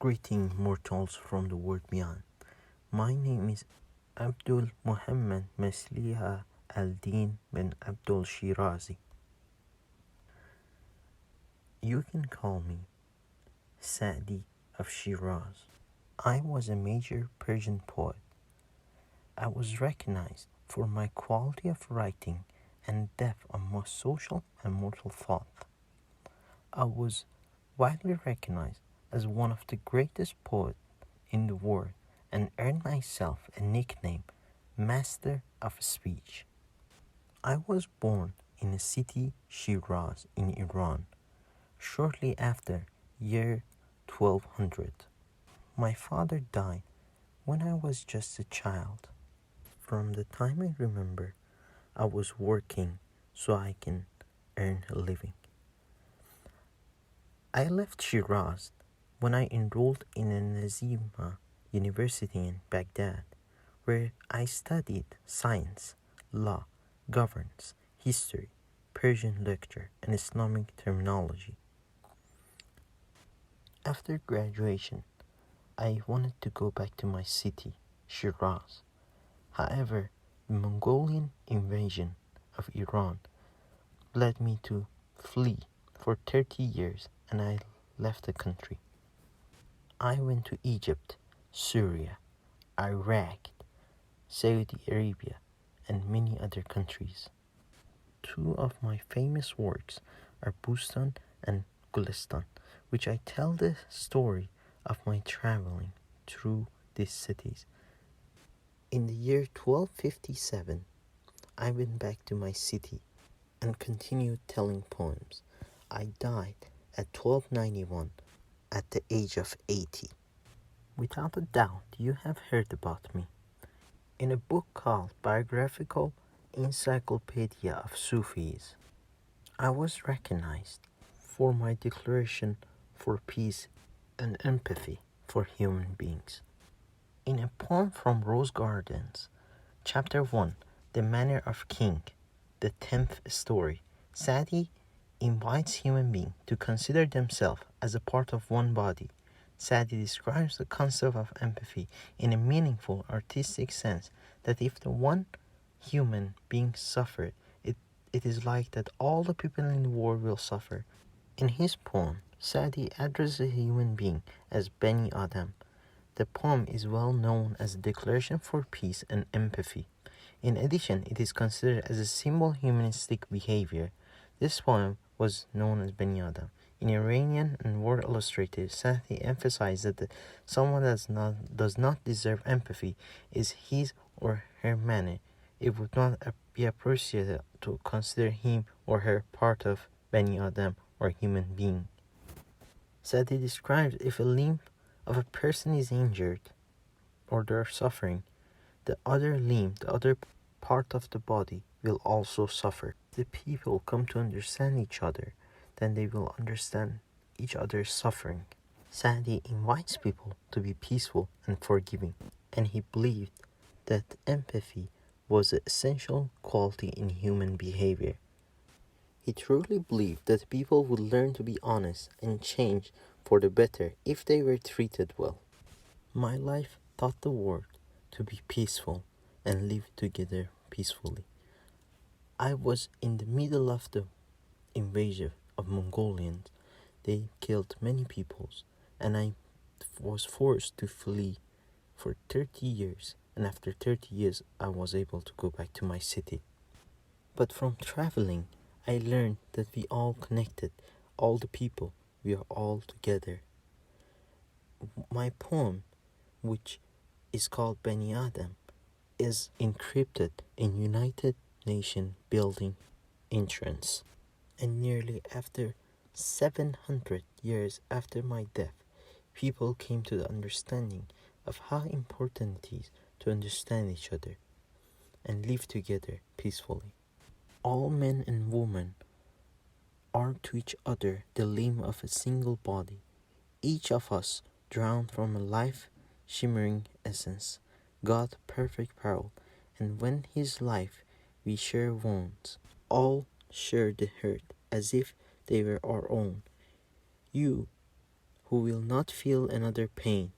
Greeting mortals from the world beyond. My name is Abdul Muhammad Masliha al-Din bin Abdul Shirazi. You can call me Saadi of Shiraz. I was a major Persian poet. I was recognized for my quality of writing and depth of my social and moral thought. I was widely recognized as one of the greatest poets in the world and earned myself a nickname, Master of Speech. I was born in the city Shiraz in Iran shortly after year 1200. My father died when I was just a child. From the time I remember, I was working so I can earn a living. I left Shiraz when I enrolled in a Nazima University in Baghdad, where I studied science, law, governance, history, Persian literature, and Islamic terminology. After graduation, I wanted to go back to my city, Shiraz. However, the Mongolian invasion of Iran led me to flee for 30 years and I left the country. I went to Egypt, Syria, Iraq, Saudi Arabia, and many other countries. Two of my famous works are Bustan and Gulistan, which I tell the story of my traveling through these cities. In the year 1257, I went back to my city and continued telling poems. I died at 1291 at the age of 80. Without a doubt, you have heard about me. In a book called Biographical Encyclopedia of Sufis, I was recognized for my declaration for peace and empathy for human beings. In a poem from Rose Gardens, Chapter 1, The Manner of King, the 10th story, Saadi invites human beings to consider themselves as a part of one body. Saadi describes the concept of empathy in a meaningful, artistic sense that if the one human being suffered, it is like that all the people in the world will suffer. In his poem, Saadi addresses a human being as Beni Adam. The poem is well known as a declaration for peace and empathy. In addition, it is considered as a symbol of humanistic behavior. This poem was known as Beni Adam. In Iranian and World Illustrated, Saadi emphasized that someone does not deserve empathy is his or her manner. It would not be appropriate to consider him or her part of Beni Adam or human being. Saadi describes if a limb of a person is injured or they're suffering, the other limb, the other part of the body will also suffer. If the people come to understand each other, then they will understand each other's suffering. Saadi invites people to be peaceful and forgiving, and he believed that empathy was an essential quality in human behavior. He truly believed that people would learn to be honest and change for the better if they were treated well. My life taught the world to be peaceful and live together peacefully. I was in the middle of the invasion of Mongolians. They killed many peoples, and I was forced to flee for 30 years, and after 30 years I was able to go back to my city. But from traveling, I learned that we all connected, all the people, we are all together. My poem, which is called Beni Adam, is encrypted in United Nations building entrance. And nearly after 700 years after my death, people came to the understanding of how important it is to understand each other and live together peacefully. All men and women are to each other the limb of a single body, each of us drawn from a life-shimmering essence, God perfect pearl, and when his life we share wounds, all share the hurt as if they were our own. You who will not feel another pain.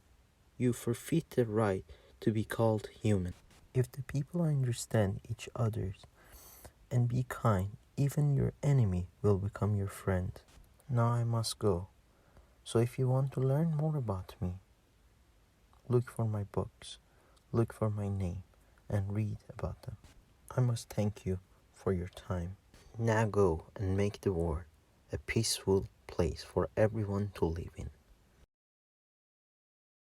You forfeit the right to be called human. If the people understand each other's and be kind, even your enemy will become your friend. Now I must go. So if you want to learn more about me, look for my books, look for my name, and read about them. I must thank you for your time. Now go and make the world a peaceful place for everyone to live in.